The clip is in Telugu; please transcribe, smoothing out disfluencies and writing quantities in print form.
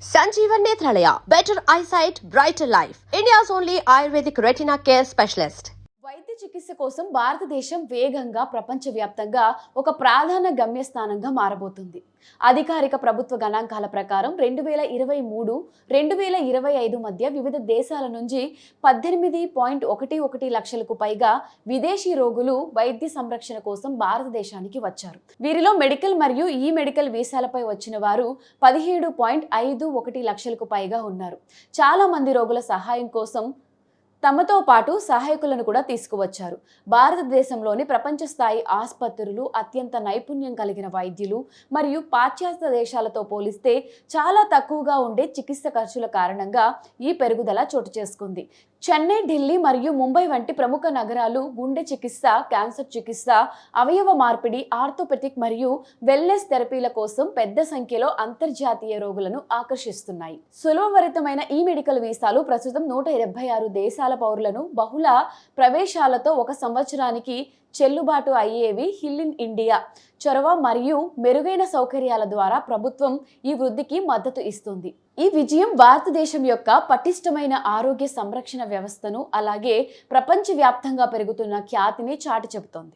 Sanjeevan Nethralaya, better eyesight, brighter life. India's only Ayurvedic retina care specialist. వైద్య చికిత్స కోసం భారతదేశం వేగంగా ప్రపంచవ్యాప్తంగా ఒక ప్రధాన గమ్యస్థానంగా మారబోతుంది. అధికారిక ప్రభుత్వ గణాంకాల ప్రకారం 2023-2025 మధ్య వివిధ దేశాల నుంచి 18.11 లక్షలకు పైగా విదేశీ రోగులు వైద్య సంరక్షణ కోసం భారతదేశానికి వచ్చారు. వీరిలో మెడికల్ మరియు ఈ మెడికల్ వీసాలపై వచ్చిన వారు 17.51 లక్షలకు పైగా ఉన్నారు. చాలా మంది రోగుల సహాయం కోసం తమతో పాటు సహాయకులను కూడా తీసుకువచ్చారు. భారతదేశంలోని ప్రపంచ స్థాయి ఆసుపత్రులు, అత్యంత నైపుణ్యం కలిగిన వైద్యులు మరియు పాశ్చాత్య దేశాలతో పోలిస్తే చాలా తక్కువగా ఉండే చికిత్స ఖర్చుల కారణంగా ఈ పెరుగుదల చోటు చేసుకుంది. చెన్నై, ఢిల్లీ మరియు ముంబై వంటి ప్రముఖ నగరాలు గుండె చికిత్స, క్యాన్సర్ చికిత్స, అవయవ మార్పిడి, ఆర్థోపెటిక్ మరియు వెల్నెస్ థెరపీల కోసం పెద్ద సంఖ్యలో అంతర్జాతీయ రోగులను ఆకర్షిస్తున్నాయి. సులభభరితమైన ఈ మెడికల్ వీసాలు ప్రస్తుతం 176 దేశాల పౌరులను బహుళ ప్రవేశాలతో 1 సంవత్సరానికి చెల్లుబాటు అయ్యేవి. హిల్ ఇన్ ఇండియా చొరవ మరియు మెరుగైన సౌకర్యాల ద్వారా ప్రభుత్వం ఈ వృద్ధికి మద్దతు ఇస్తుంది. ఈ విజయం భారతదేశం యొక్క పటిష్టమైన ఆరోగ్య సంరక్షణ వ్యవస్థను అలాగే ప్రపంచవ్యాప్తంగా పెరుగుతున్న ఖ్యాతిని చాటి చెబుతోంది.